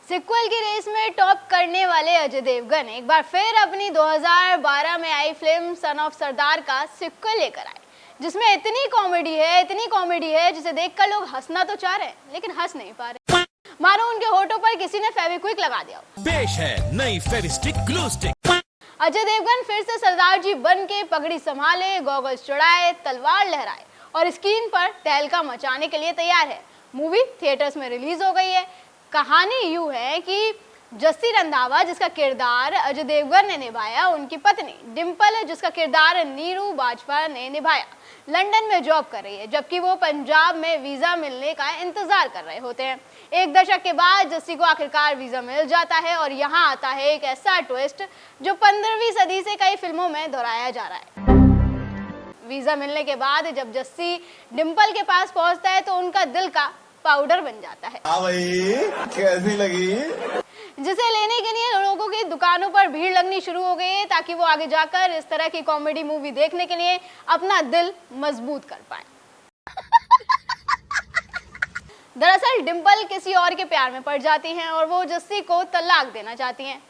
Sequel की race में top करने वाले अजय देवगन एक बार फिर अपनी 2012 में आई फिल्म सन ऑफ सरदार का सिक्वल लेकर आए, जिसमें इतनी कॉमेडी है जिसे देखकर लोग हंसना तो चाह रहे हैं लेकिन हंस नहीं पा रहे, मानो उनके होठों पर किसी ने फेविक्विक लगा दिया। पेश है नई फेविस्टिक ग्लू स्टिक। अजय देवगन फिर से सरदार जी बन के पगड़ी संभाले, गॉगल्स चढ़ाए, तलवार लहराए और स्क्रीन पर तहलका मचाने के लिए तैयार है। मूवी थिएटर्स में रिलीज हो गई है। कहानी यूं है कि जस्सी रंधावा जिसका किरदार अजय देवगन ने निभाया, उनकी पत्नी डिम्पल जिसका किरदार नीरू बाजवा ने निभाया, लंदन में जॉब कर रही है, जबकि वो पंजाब में वीजा मिलने का इंतजार कर रहे होते हैं। एक दशक के बाद जस्सी को आखिरकार वीजा मिल जाता है और यहाँ आता है एक ऐसा ट्विस्ट जो 15वीं सदी से कई फिल्मों में दोहराया जा रहा है। वीजा मिलने के बाद जब जस्सी डिम्पल के पास पहुंचता है तो उनका दिल का पाउडर बन जाता है। कैसी लगी? जिसे लेने के लिए लोगों की दुकानों पर भीड़ लगनी शुरू हो गई है ताकि वो आगे जाकर इस तरह की कॉमेडी मूवी देखने के लिए अपना दिल मजबूत कर पाए। दरअसल डिम्पल किसी और के प्यार में पड़ जाती हैं और वो जस्सी को तलाक देना चाहती हैं।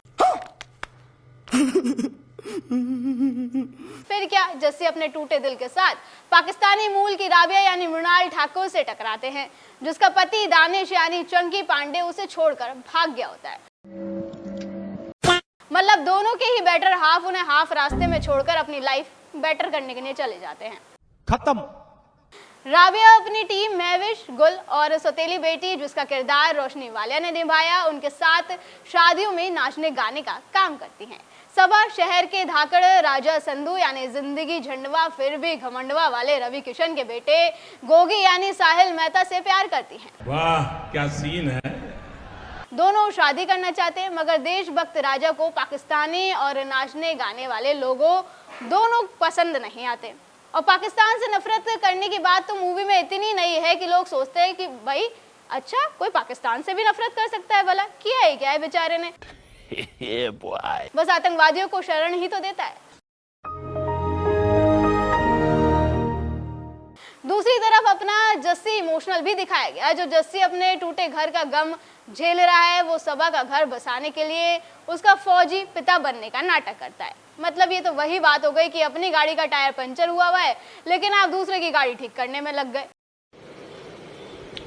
फिर क्या, जस्सी अपने टूटे दिल के साथ पाकिस्तानी मूल की राबिया यानी मृणाल ठाकुर से टकराते हैं, जिसका पति दानिश यानी चंकी पांडे उसे छोड़कर भाग गया होता है। मतलब दोनों के ही बेटर हाफ उन्हें हाफ रास्ते में छोड़कर अपनी लाइफ बेटर करने के लिए चले जाते हैं। खत्म। राबिया अपनी टीम महविश, गुल और सौतेली बेटी जिसका किरदार रोशनी वालिया ने निभाया, उनके साथ शादियों में नाचने गाने का काम करती हैं। सबा शहर के धाकड़ राजा संधू यानी जिंदगी झंडवा फिर भी घमंडवा वाले रवि किशन के बेटे गोगी यानी साहिल मेहता से प्यार करती हैं। वाह क्या सीन है। दोनों शादी करना चाहते हैं मगर देशभक्त राजा को पाकिस्तानी और नाचने गाने वाले लोगों दोनों पसंद नहीं आते। और पाकिस्तान से नफरत करने की बात तो मूवी में इतनी नहीं है कि लोग सोचते हैं कि भाई अच्छा कोई पाकिस्तान से भी नफरत कर सकता है, भला किया ही क्या है बेचारे ने। बस आतंकवादियों को शरण ही तो देता है। दूसरी तरफ अपना जस्सी इमोशनल भी दिखाया गया, जो जस्सी अपने टूटे घर का गम झेल रहा है, वो सबा का घर बसाने के लिए उसका फौजी पिता बनने का नाटक करता है। मतलब ये तो वही बात हो गई कि अपनी गाड़ी का टायर पंचर हुआ है लेकिन आप दूसरे की गाड़ी ठीक करने में लग गए।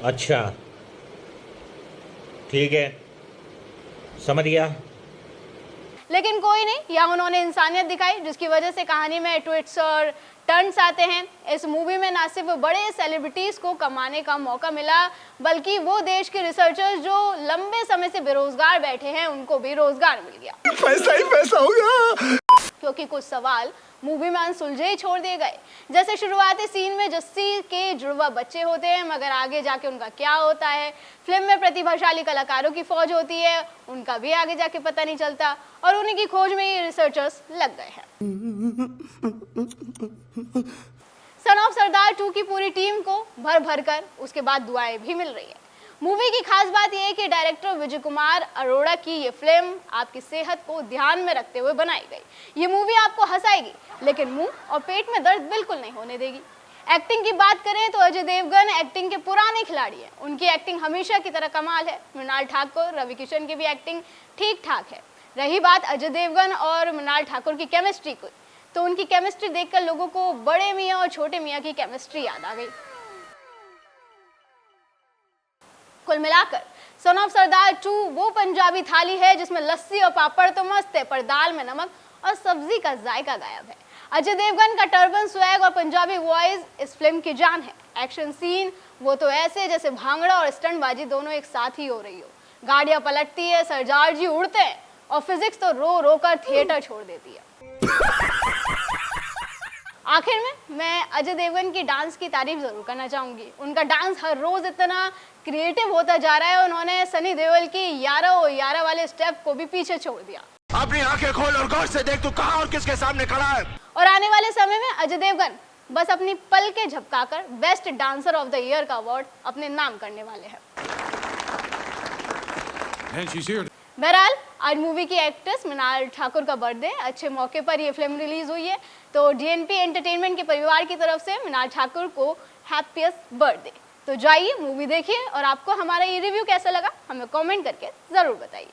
अच्छा ठीक है, समझ गया। लेकिन कोई नहीं, यहाँ उन्होंने इंसानियत दिखाई जिसकी वजह से कहानी में ट्विस्ट्स और टर्न्स आते हैं। इस मूवी में ना सिर्फ बड़े सेलिब्रिटीज को कमाने का मौका मिला बल्कि वो देश के रिसर्चर्स जो लंबे समय से बेरोजगार बैठे हैं उनको भी रोजगार मिल गया। पैसा ही पैसा होगा। क्योंकि कुछ सवाल मूवी में अनसुलझे ही छोड़ दिए गए, जैसे शुरुआती सीन में जस्सी के जुड़वा बच्चे होते हैं मगर आगे जाके उनका क्या होता है। फिल्म में प्रतिभाशाली कलाकारों की फौज होती है, उनका भी आगे जाके पता नहीं चलता और उन्हीं की खोज में ये रिसर्चर्स लग गए हैं। सन ऑफ सरदार 2 की पूरी टीम को भर भर कर उसके बाद दुआएं भी मिल रही है। मूवी की खास बात यह है कि डायरेक्टर विजय कुमार अरोड़ा की ये फिल्म आपकी सेहत को ध्यान में रखते हुए बनाई गई। ये मूवी आपको हंसाएगी लेकिन मुंह और पेट में दर्द बिल्कुल नहीं होने देगी। एक्टिंग की बात करें तो अजय देवगन एक्टिंग के पुराने खिलाड़ी हैं, उनकी एक्टिंग हमेशा की तरह कमाल है। मृणाल ठाकुर, रवि किशन की भी एक्टिंग ठीक ठाक है। रही बात अजय देवगन और मृणाल ठाकुर की केमिस्ट्री की, तो उनकी केमिस्ट्री देखकर लोगों को बड़े मियाँ और छोटे मियाँ की केमिस्ट्री याद आ गई। कुल मिलाकर सन ऑफ सरदार 2 वो पंजाबी थाली है जिसमें लस्सी और पापड़ तो मस्त है पर दाल में नमक और सब्जी का जायका गायब है। अजय देवगन का टर्बन स्वैग और पंजाबी वॉइस इस फिल्म की जान है। एक्शन सीन वो तो ऐसे जैसे भांगड़ा और स्टंटबाजी दोनों एक साथ ही हो रही हो। गाड़ियां पलटती है, सरदार जी उड़ते हैं और फिजिक्स तो रो रो कर थिएटर छोड़ देती है। आखिर में मैं अजय देवगन की डांस की तारीफ जरूर करना चाहूंगी। उनका डांस हर रोज इतना क्रिएटिव होता जा रहा है, उन्होंने सनी देओल की यारा ओ यारा वाले स्टेप को भी पीछे छोड़ दिया। अपनी आंखें खोल और गौर से देख तू कहां और किसके सामने खड़ा है। और आने वाले समय में अजय देवगन बस अपनी पल के झपकाकर best dancer of the year का अवार्ड अपने नाम करने वाले हैं। बहरहाल आज मूवी की एक्ट्रेस मृणाल ठाकुर का बर्थडे, अच्छे मौके पर ये फिल्म रिलीज हुई है तो डीएनपी एंटरटेनमेंट के परिवार की तरफ से मृणाल ठाकुर को हैप्पीएस्ट बर्थडे। तो जाइए मूवी देखिए और आपको हमारा ये रिव्यू कैसा लगा हमें कमेंट करके ज़रूर बताइए।